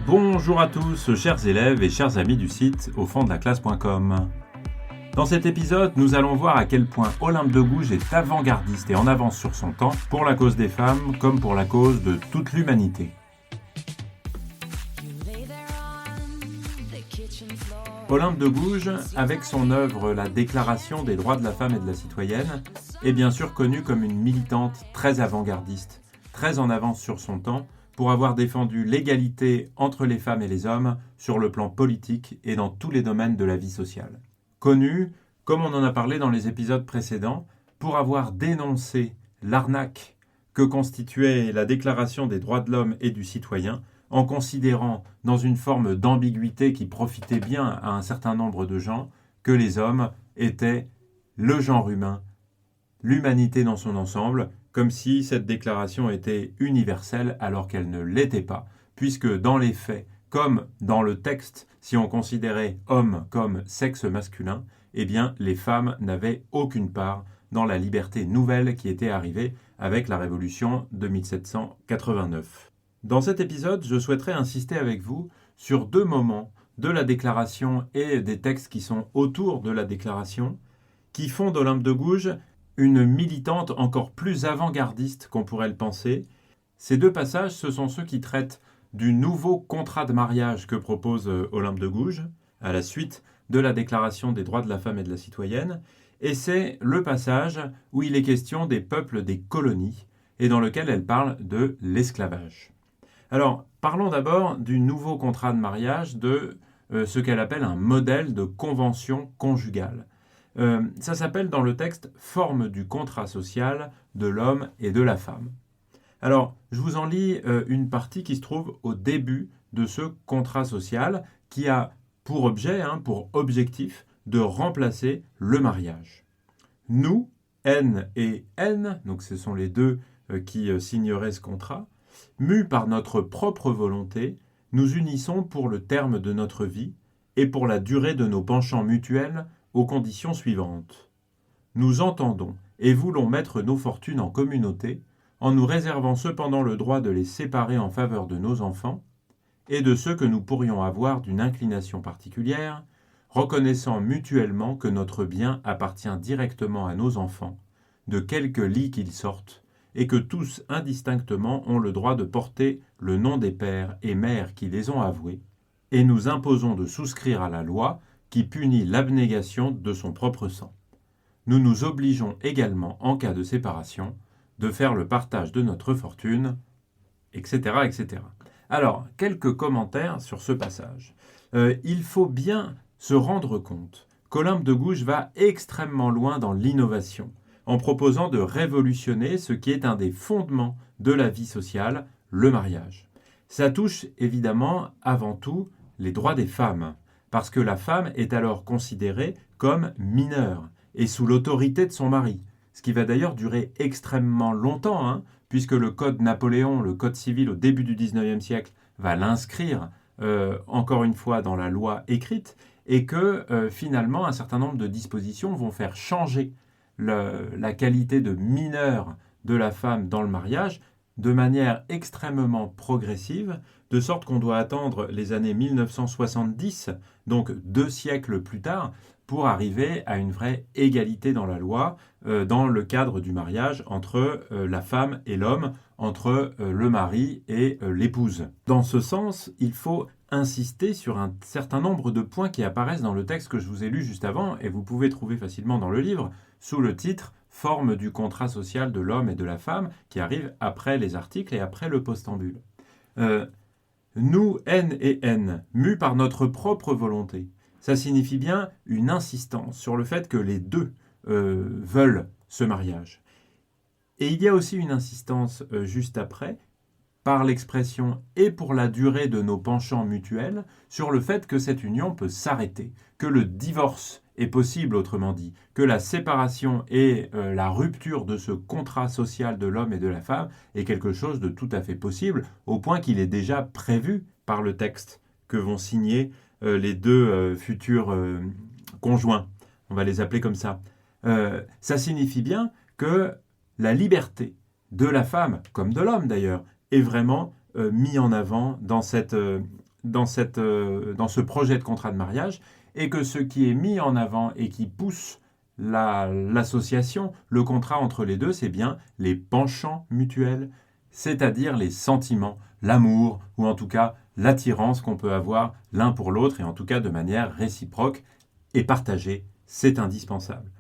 Bonjour à tous, chers élèves et chers amis du site aufonddelaclasse.com. Dans cet épisode, nous allons voir à quel point Olympe de Gouges est avant-gardiste et en avance sur son temps pour la cause des femmes comme pour la cause de toute l'humanité. Olympe de Gouges, avec son œuvre La Déclaration des droits de la femme et de la citoyenne, est bien sûr connue comme une militante très avant-gardiste, très en avance sur son temps, pour avoir défendu l'égalité entre les femmes et les hommes sur le plan politique et dans tous les domaines de la vie sociale. Connue, comme on en a parlé dans les épisodes précédents, pour avoir dénoncé l'arnaque que constituait la Déclaration des droits de l'homme et du citoyen, en considérant, dans une forme d'ambiguïté qui profitait bien à un certain nombre de gens, que les hommes étaient le genre humain, l'humanité dans son ensemble, comme si cette déclaration était universelle alors qu'elle ne l'était pas, puisque dans les faits, comme dans le texte, si on considérait homme comme sexe masculin, eh bien les femmes n'avaient aucune part dans la liberté nouvelle qui était arrivée avec la Révolution de 1789. Dans cet épisode, je souhaiterais insister avec vous sur deux moments de la déclaration et des textes qui sont autour de la déclaration, qui font d'Olympe de Gouges une militante encore plus avant-gardiste qu'on pourrait le penser. Ces deux passages, ce sont ceux qui traitent du nouveau contrat de mariage que propose Olympe de Gouges, à la suite de la Déclaration des droits de la femme et de la citoyenne, et c'est le passage où il est question des peuples des colonies, et dans lequel elle parle de l'esclavage. Alors, parlons d'abord du nouveau contrat de mariage, de ce qu'elle appelle un modèle de convention conjugale. Ça s'appelle dans le texte « Forme du contrat social de l'homme et de la femme ». Alors, je vous en lis une partie qui se trouve au début de ce contrat social qui a pour objet, pour objectif, de remplacer le mariage. Nous, N et N, donc ce sont les deux qui signeraient ce contrat, mus par notre propre volonté, nous unissons pour le terme de notre vie et pour la durée de nos penchants mutuels aux conditions suivantes. Nous entendons et voulons mettre nos fortunes en communauté, en nous réservant cependant le droit de les séparer en faveur de nos enfants et de ceux que nous pourrions avoir d'une inclination particulière, reconnaissant mutuellement que notre bien appartient directement à nos enfants, de quelque lit qu'ils sortent, et que tous indistinctement ont le droit de porter le nom des pères et mères qui les ont avoués, et nous imposons de souscrire à la loi qui punit l'abnégation de son propre sang. Nous nous obligeons également, en cas de séparation, de faire le partage de notre fortune, etc. etc. Alors, quelques commentaires sur ce passage. Il faut bien se rendre compte qu'Olympe de Gouges va extrêmement loin dans l'innovation, en proposant de révolutionner ce qui est un des fondements de la vie sociale, le mariage. Ça touche évidemment avant tout les droits des femmes, parce que la femme est alors considérée comme mineure et sous l'autorité de son mari, ce qui va d'ailleurs durer extrêmement longtemps, puisque le code Napoléon, le code civil au début du XIXe siècle, va l'inscrire encore une fois dans la loi écrite, et que finalement un certain nombre de dispositions vont faire changer la qualité de mineure de la femme dans le mariage de manière extrêmement progressive, de sorte qu'on doit attendre les années 1970, donc 2 siècles plus tard, pour arriver à une vraie égalité dans la loi, dans le cadre du mariage entre la femme et l'homme, entre le mari et l'épouse. Dans ce sens, il faut insister sur un certain nombre de points qui apparaissent dans le texte que je vous ai lu juste avant, et vous pouvez trouver facilement dans le livre, sous le titre « Forme du contrat social de l'homme et de la femme », qui arrive après les articles et après le postambule. Nous, N et N, mus par notre propre volonté, ça signifie bien une insistance sur le fait que les deux veulent ce mariage. Et il y a aussi une insistance juste après, par l'expression « et pour la durée de nos penchants mutuels », sur le fait que cette union peut s'arrêter, que le divorce est possible, autrement dit, que la séparation et la rupture de ce contrat social de l'homme et de la femme est quelque chose de tout à fait possible, au point qu'il est déjà prévu par le texte que vont signer les deux futurs conjoints. On va les appeler comme ça. Ça signifie bien que la liberté de la femme, comme de l'homme d'ailleurs, est vraiment mis en avant dans dans ce projet de contrat de mariage est que ce qui est mis en avant et qui pousse l'association, le contrat entre les deux, c'est bien les penchants mutuels, c'est-à-dire les sentiments, l'amour ou en tout cas l'attirance qu'on peut avoir l'un pour l'autre et en tout cas de manière réciproque et partagée, c'est indispensable.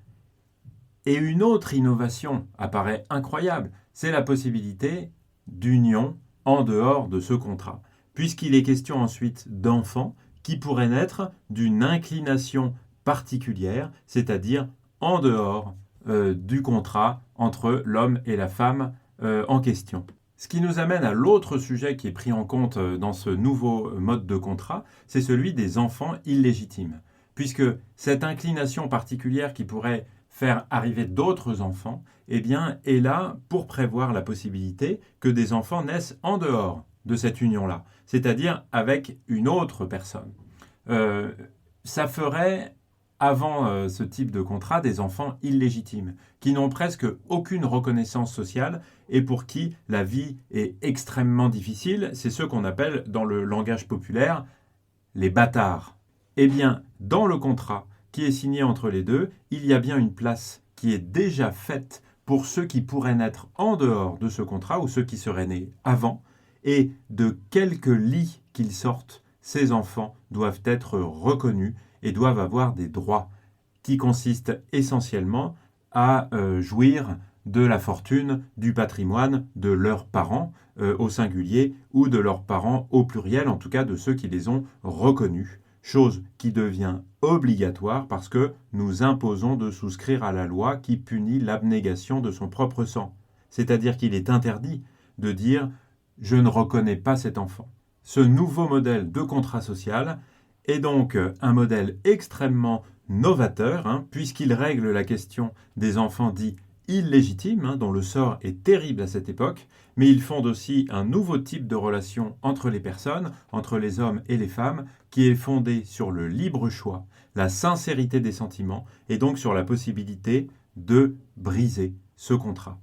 Et une autre innovation apparaît incroyable, c'est la possibilité d'union en dehors de ce contrat, puisqu'il est question ensuite d'enfants qui pourraient naître d'une inclination particulière, c'est-à-dire en dehors du contrat entre l'homme et la femme en question. Ce qui nous amène à l'autre sujet qui est pris en compte dans ce nouveau mode de contrat, c'est celui des enfants illégitimes, puisque cette inclination particulière qui pourrait faire arriver d'autres enfants, eh bien, est là pour prévoir la possibilité que des enfants naissent en dehors de cette union-là, c'est-à-dire avec une autre personne. Ça ferait, avant ce type de contrat, des enfants illégitimes, qui n'ont presque aucune reconnaissance sociale et pour qui la vie est extrêmement difficile. C'est ceux qu'on appelle, dans le langage populaire, les bâtards. Eh bien, dans le contrat qui est signé entre les deux, il y a bien une place qui est déjà faite pour ceux qui pourraient naître en dehors de ce contrat ou ceux qui seraient nés avant, et de quelque lit qu'ils sortent, ces enfants doivent être reconnus et doivent avoir des droits qui consistent essentiellement à jouir de la fortune, du patrimoine de leurs parents au singulier ou de leurs parents au pluriel, en tout cas de ceux qui les ont reconnus. Chose qui devient obligatoire parce que nous imposons de souscrire à la loi qui punit l'abnégation de son propre sang. C'est-à-dire qu'il est interdit de dire « je ne reconnais pas cet enfant ». Ce nouveau modèle de contrat social est donc un modèle extrêmement novateur, puisqu'il règle la question des enfants dits illégitimes, dont le sort est terrible à cette époque, mais il fonde aussi un nouveau type de relation entre les personnes, entre les hommes et les femmes, qui est fondé sur le libre choix, la sincérité des sentiments, et donc sur la possibilité de briser ce contrat.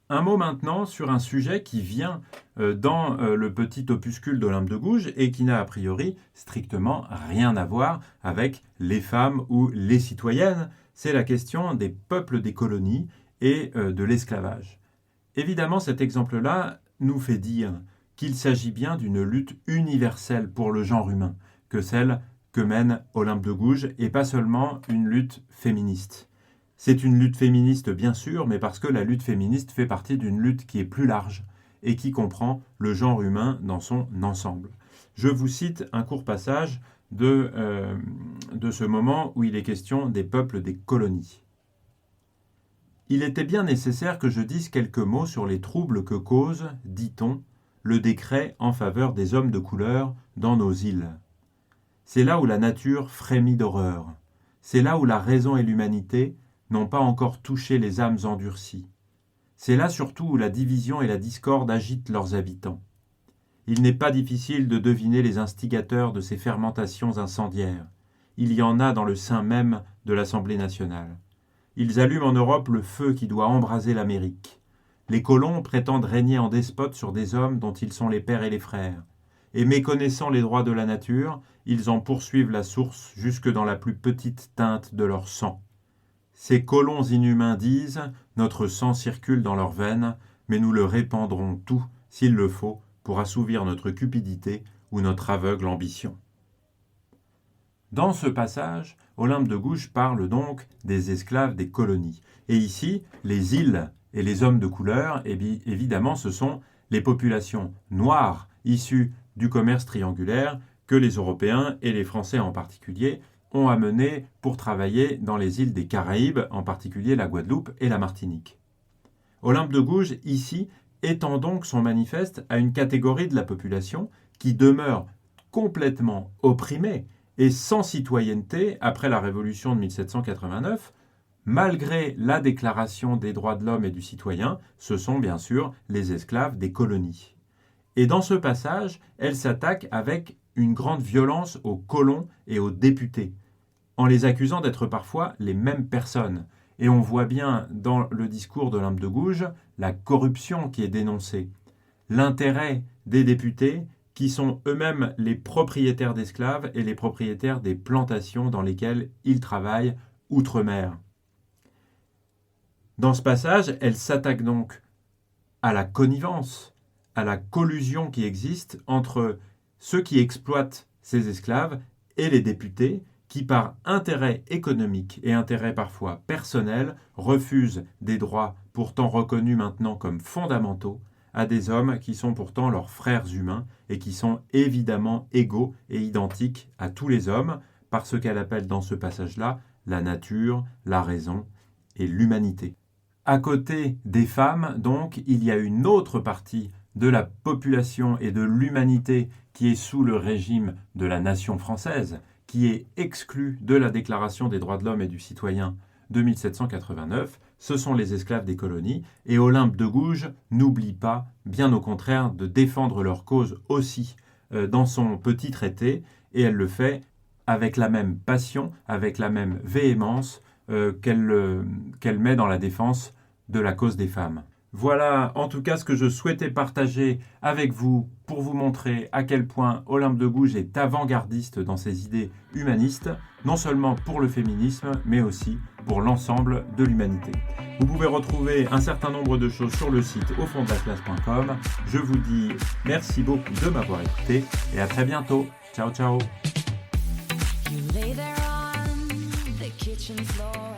Un mot maintenant sur un sujet qui vient dans le petit opuscule d'Olympe de Gouges et qui n'a a priori strictement rien à voir avec les femmes ou les citoyennes. C'est la question des peuples des colonies et de l'esclavage. Évidemment, cet exemple-là nous fait dire qu'il s'agit bien d'une lutte universelle pour le genre humain, que celle que mène Olympe de Gouges, et pas seulement une lutte féministe. C'est une lutte féministe bien sûr, mais parce que la lutte féministe fait partie d'une lutte qui est plus large et qui comprend le genre humain dans son ensemble. Je vous cite un court passage de ce moment où il est question des peuples des colonies. Il était bien nécessaire que je dise quelques mots sur les troubles que cause, dit-on, le décret en faveur des hommes de couleur dans nos îles. C'est là où la nature frémit d'horreur. C'est là où la raison et l'humanité n'ont pas encore touché les âmes endurcies. C'est là surtout où la division et la discorde agitent leurs habitants. Il n'est pas difficile de deviner les instigateurs de ces fermentations incendiaires. Il y en a dans le sein même de l'Assemblée nationale. Ils allument en Europe le feu qui doit embraser l'Amérique. Les colons prétendent régner en despotes sur des hommes dont ils sont les pères et les frères. Et méconnaissant les droits de la nature, ils en poursuivent la source jusque dans la plus petite teinte de leur sang. Ces colons inhumains disent « Notre sang circule dans leurs veines, mais nous le répandrons tout, s'il le faut, pour assouvir notre cupidité ou notre aveugle ambition. » Dans ce passage, Olympe de Gouges parle donc des esclaves des colonies. Et ici, les îles et les hommes de couleur, évidemment, ce sont les populations noires issues du commerce triangulaire que les Européens et les Français en particulier ont amené pour travailler dans les îles des Caraïbes, en particulier la Guadeloupe et la Martinique. Olympe de Gouges, ici, étend donc son manifeste à une catégorie de la population qui demeure complètement opprimée et sans citoyenneté après la Révolution de 1789, malgré la Déclaration des droits de l'homme et du citoyen, ce sont bien sûr les esclaves des colonies. Et dans ce passage, elle s'attaque avec une grande violence aux colons et aux députés, en les accusant d'être parfois les mêmes personnes. Et on voit bien dans le discours d'Olympe de Gouges la corruption qui est dénoncée, l'intérêt des députés qui sont eux-mêmes les propriétaires d'esclaves et les propriétaires des plantations dans lesquelles ils travaillent outre-mer. Dans ce passage, elle s'attaque donc à la connivence, à la collusion qui existe entre ceux qui exploitent ces esclaves et les députés qui, par intérêt économique et intérêt parfois personnel, refusent des droits pourtant reconnus maintenant comme fondamentaux à des hommes qui sont pourtant leurs frères humains et qui sont évidemment égaux et identiques à tous les hommes par ce qu'elle appelle dans ce passage-là la nature, la raison et l'humanité. À côté des femmes, donc, il y a une autre partie de la population et de l'humanité qui est sous le régime de la nation française, qui est exclue de la Déclaration des droits de l'homme et du citoyen de 1789, ce sont les esclaves des colonies, et Olympe de Gouges n'oublie pas, bien au contraire, de défendre leur cause aussi dans son petit traité, et elle le fait avec la même passion, avec la même véhémence qu'elle met dans la défense de la cause des femmes. Voilà en tout cas ce que je souhaitais partager avec vous pour vous montrer à quel point Olympe de Gouges est avant-gardiste dans ses idées humanistes, non seulement pour le féminisme, mais aussi pour l'ensemble de l'humanité. Vous pouvez retrouver un certain nombre de choses sur le site aufonddelaclasse.com. Je vous dis merci beaucoup de m'avoir écouté et à très bientôt. Ciao ciao. You lay there on the kitchen floor.